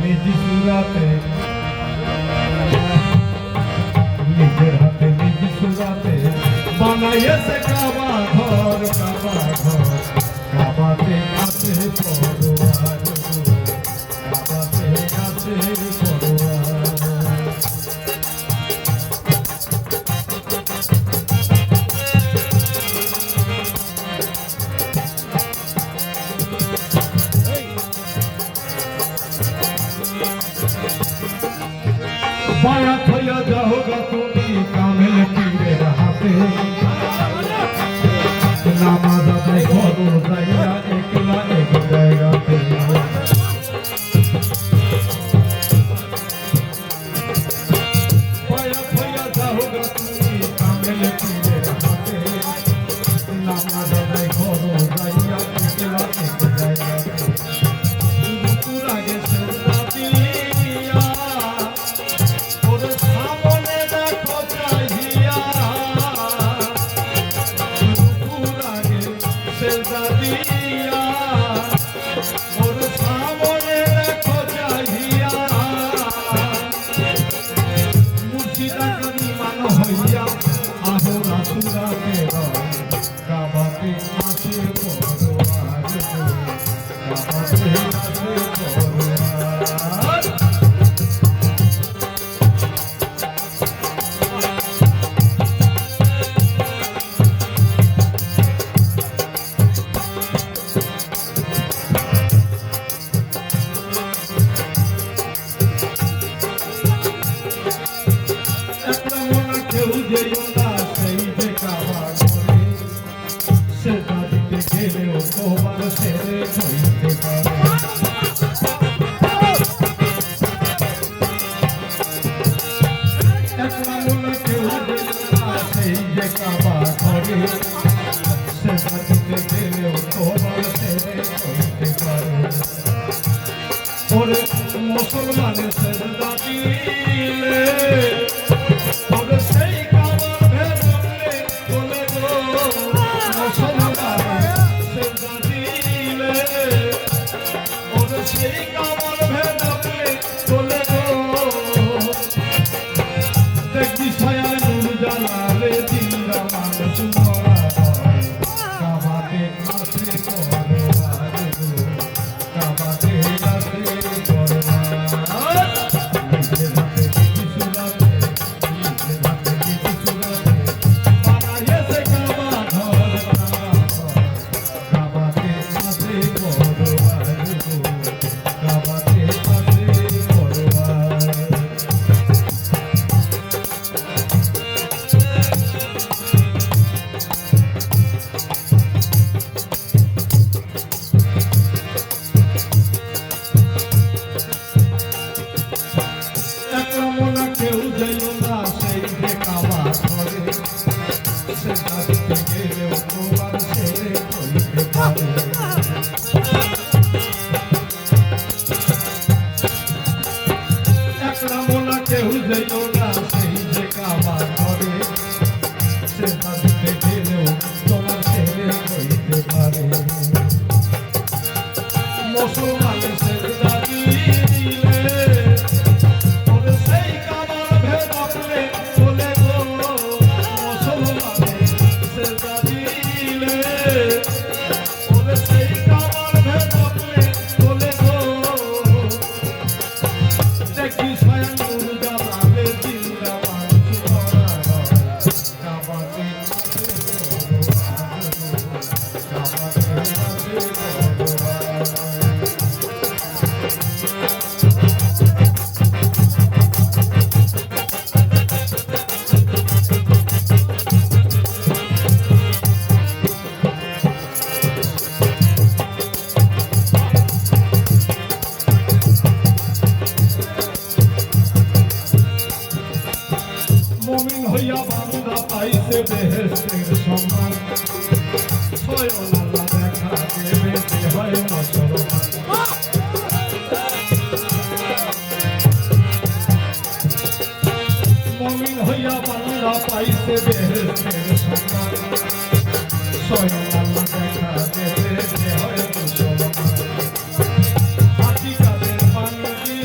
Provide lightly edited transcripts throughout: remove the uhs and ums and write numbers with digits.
নিজ সুরাতে, নিজের হাতে নিজ সুরাতে বানাইছে কাবা ঘর, কাবা ঘর। কাবাতে আছে পরোয়ার, কাবাতে আছে পরোয়ার। বায়াত হইয়া যাওগা তুমি কামেল পীরের হাতে, নামাজ আদায় করো যাইয়া একলা এক জায়গাতে। বায়াত হইয়া যাওগা তুমি কামেল পীরের হাতে, নামাজ আদায় করো যাইয়া একলা এক জায়গাতে। রুকুর আগে সেজদা দিয়া ওরে সামনে দেখো চাহিয়া, রুকুর আগে সেজদা দিয়া ওরে সামনে দেখো চাহিয়া। মুর্শিদা কারিমান হইয়া আহরা সুরাতে রয়, কাবাতে আছে পরোয়ার, কাবাতে আছে পরোয়ার। একটা মনে কেউ যেও না সেই যে কাবা ঘরে, সেটা দিতে গেলেও তোমার ছেড়ে হইতে পারে। একটা মনে কেউ যেও না সেই যে কাবা ঘরে, সেটা দিতে গেলেও তোমার ছেড়ে হইতে পারে। ওরে মুসলমানের সেজদা দিলে, ওরে সেই কাবার ভেতরে চলে গো। মুসলমানের সেজদা দিলে, ওরে সেই কাবার ভেতরে চলে গো। দেখবি ছায়া নূর জালালে জিন্দা মানুষ মরা হয়, কাবাতে আছে পরোয়ার, কাবাতে আছে পরোয়ার। নিজের হাতে নিজ সুরাতে, নিজের হাতে নিজ সুরাতে বানাইছে কাবা ঘর, কাবা ঘর। কাবাতে আছে পরোয়ার, কাবাতে আছে পরোয়ার। একটা মনে কেউ যেও না সেই যে কাবা ঘরে, সেটা দিতে গেলেও তোমার ছেড়ে হইতে পারে। একটা মনে কেউ যেও না সেই যে কাবা ঘরে, সেটা দিতে গেলেও তোমার ছেড়ে হইতে পারে। মুসলমানের সেজদা দিলে, ওরে সেই কাবার ভেতরে চলে গো। মুসলমানের সেজদা দিলে, ওরে সেই কাবার ভেতরে চলে গো। দেখি স্বয়ং নূর জালালে জিন্দা মানুষ মরা হয়, কাবাতে আছে পরোয়ার, কাবাতে আছে পরোয়ার। মুমিন হইয়া বান্দা পাইছে বেহেশতের সম্মান, স্বয়ং আল্লাহ দেখা দেবে যে হয় মুসলমান। মুমিন হইয়া বান্দা পাইছে বেহেশতের সম্মান, স্বয়ং আল্লাহ দেখা দেবে যে হয় মুসলমান। হাতি কাদের পানি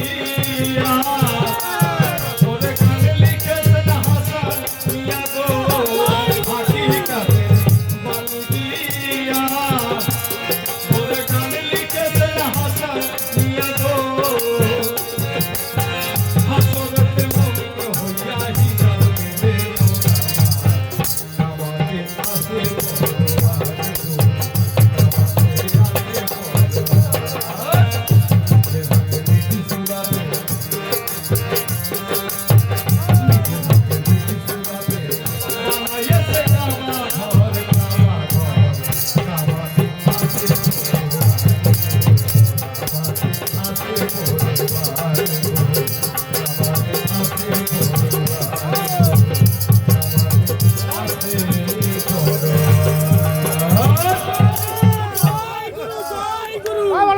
গুরু আমার